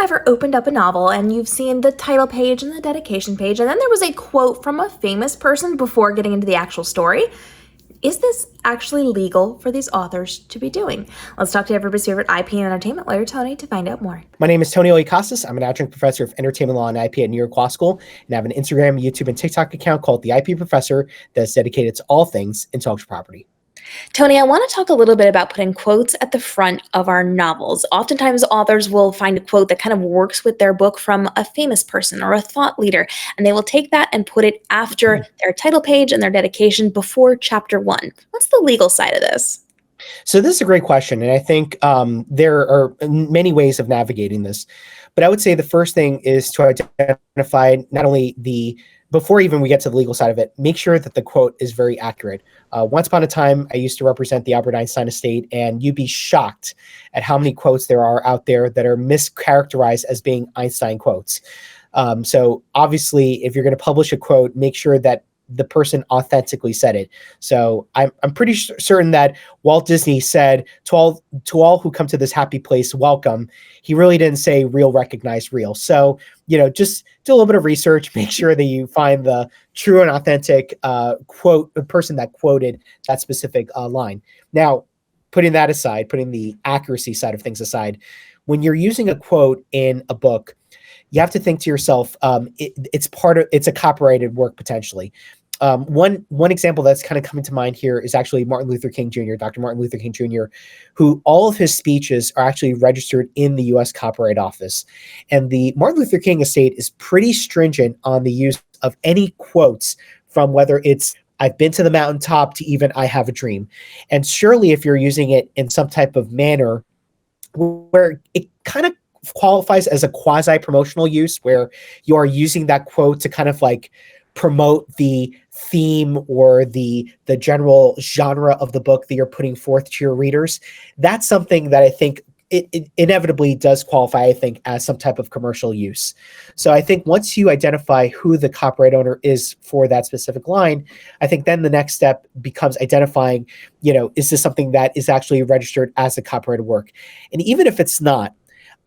ever opened up a novel and you've seen the title page and the dedication page, and then there was a quote from a famous person before getting into the actual story? Is this actually legal for these authors to be doing? Let's talk to everybody's favorite IP and entertainment lawyer, Tony, to find out more. My name is Tony Iliakostas. I'm an adjunct professor of entertainment law and IP at New York Law School, and I have an Instagram, YouTube, and TikTok account called The IP Professor that's dedicated to all things intellectual property. Tony, I want to talk a little bit about putting quotes at the front of our novels. Oftentimes, authors will find a quote that kind of works with their book from a famous person or a thought leader, and they will take that and put it after their title page and their dedication before chapter 1. What's the legal side of this? So this is a great question, and I think there are many ways of navigating this. But I would say the first thing is to identify not only before even we get to the legal side of it, make sure that the quote is very accurate. Once upon a time, I used to represent the Albert Einstein estate, and you'd be shocked at how many quotes there are out there that are mischaracterized as being Einstein quotes. So obviously, if you're going to publish a quote, make sure that the person authentically said it. So I'm pretty certain that Walt Disney said, to all who come to this happy place, welcome. He really didn't say real, recognize real. So, just do a little bit of research, make sure that you find the true and authentic quote, the person that quoted that specific line. Now, putting that aside, putting the accuracy side of things aside, when you're using a quote in a book, you have to think to yourself, it's a copyrighted work potentially. One example that's kind of coming to mind here is actually Martin Luther King Jr., Dr. Martin Luther King Jr., who all of his speeches are actually registered in the U.S. Copyright Office. And the Martin Luther King estate is pretty stringent on the use of any quotes from whether it's I've been to the mountaintop to even I have a dream. And surely if you're using it in some type of manner where it kind of qualifies as a quasi-promotional use, where you are using that quote to kind of like promote the theme or the general genre of the book that you're putting forth to your readers, that's something that I think it inevitably does qualify, I think, as some type of commercial use. So I think once you identify who the copyright owner is for that specific line, I think then the next step becomes identifying, is this something that is actually registered as a copyrighted work? And even if it's not,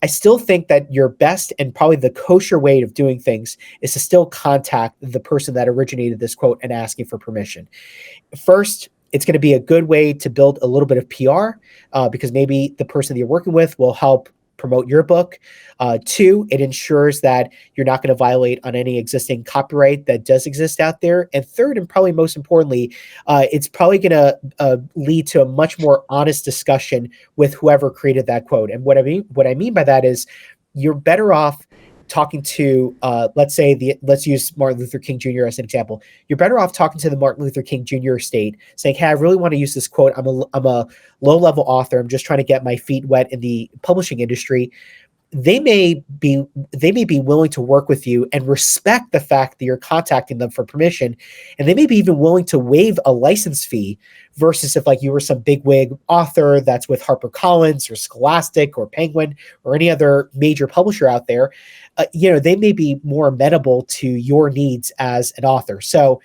I still think that your best and probably the kosher way of doing things is to still contact the person that originated this quote and asking for permission. First, it's going to be a good way to build a little bit of PR because maybe the person that you're working with will help promote your book. Two, it ensures that you're not going to violate on any existing copyright that does exist out there. And third, and probably most importantly, it's probably going to lead to a much more honest discussion with whoever created that quote. And what I mean by that is you're better off talking to, let's use Martin Luther King Jr. as an example. You're better off talking to the Martin Luther King Jr. estate saying, hey, I really want to use this quote. I'm a low-level author. I'm just trying to get my feet wet in the publishing industry. They may be willing to work with you and respect the fact that you're contacting them for permission. And they may be even willing to waive a license fee versus if like you were some bigwig author that's with HarperCollins or Scholastic or Penguin or any other major publisher out there, they may be more amenable to your needs as an author. So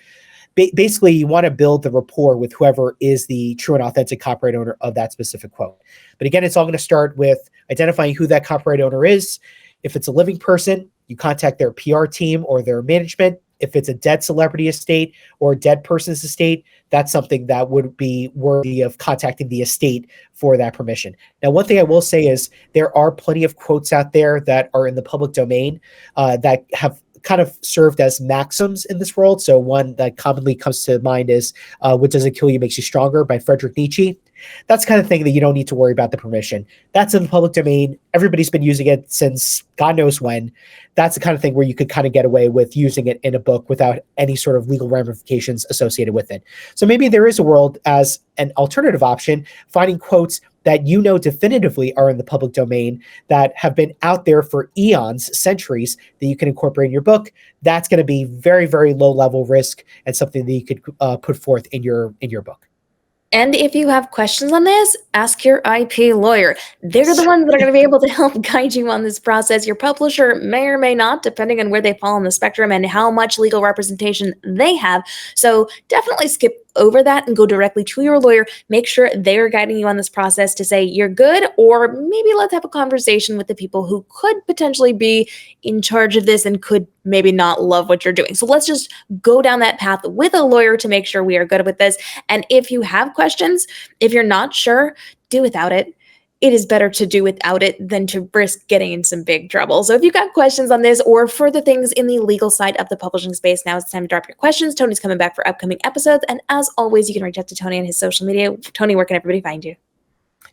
basically, you want to build the rapport with whoever is the true and authentic copyright owner of that specific quote. But again, it's all going to start with identifying who that copyright owner is. If it's a living person, you contact their PR team or their management. If it's a dead celebrity estate or a dead person's estate, that's something that would be worthy of contacting the estate for that permission. Now, one thing I will say is there are plenty of quotes out there that are in the public domain that have kind of served as maxims in this world. So one that commonly comes to mind is what doesn't kill you makes you stronger by Friedrich Nietzsche. That's the kind of thing that you don't need to worry about the permission. That's in the public domain. Everybody's been using it since God knows when. That's the kind of thing where you could kind of get away with using it in a book without any sort of legal ramifications associated with it. So maybe there is a world as an alternative option, finding quotes that definitively are in the public domain that have been out there for eons, centuries, that you can incorporate in your book. That's going to be very, very low level risk and something that you could put forth in your book. And if you have questions on this, ask your IP lawyer. They're the ones that are going to be able to help guide you on this process. Your publisher may or may not, depending on where they fall on the spectrum and how much legal representation they have. So definitely skip over that and go directly to your lawyer. Make sure they're guiding you on this process to say you're good, or maybe let's have a conversation with the people who could potentially be in charge of this and could maybe not love what you're doing. So let's just go down that path with a lawyer to make sure we are good with this. And if you have questions, if you're not sure, do without it. It is better to do without it than to risk getting in some big trouble. So if you've got questions on this or further things in the legal side of the publishing space, now it's time to drop your questions. Tony's coming back for upcoming episodes. And as always, you can reach out to Tony on his social media. Tony, where can everybody find you?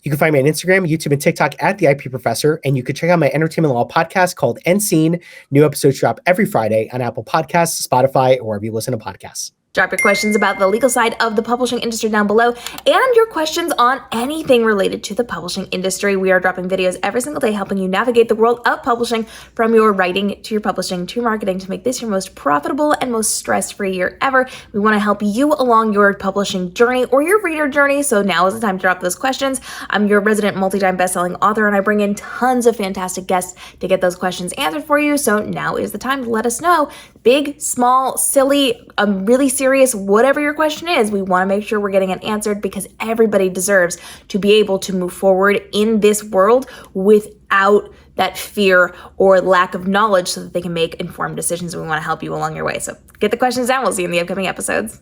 You can find me on Instagram, YouTube, and TikTok at the IP Professor, and you can check out my entertainment law podcast called End Scene. New episodes drop every Friday on Apple Podcasts, Spotify, or wherever you listen to podcasts. Drop your questions about the legal side of the publishing industry down below, and your questions on anything related to the publishing industry. We are dropping videos every single day helping you navigate the world of publishing, from your writing to your publishing to your marketing, to make this your most profitable and most stress-free year ever. We want to help you along your publishing journey or your reader journey, so now is the time to drop those questions. I'm your resident multi-time best-selling author, and I bring in tons of fantastic guests to get those questions answered for you, so now is the time to let us know. Big, small, silly, really serious, whatever your question is, we want to make sure we're getting it answered, because everybody deserves to be able to move forward in this world without that fear or lack of knowledge, so that they can make informed decisions. We want to help you along your way. So get the questions down. We'll see you in the upcoming episodes.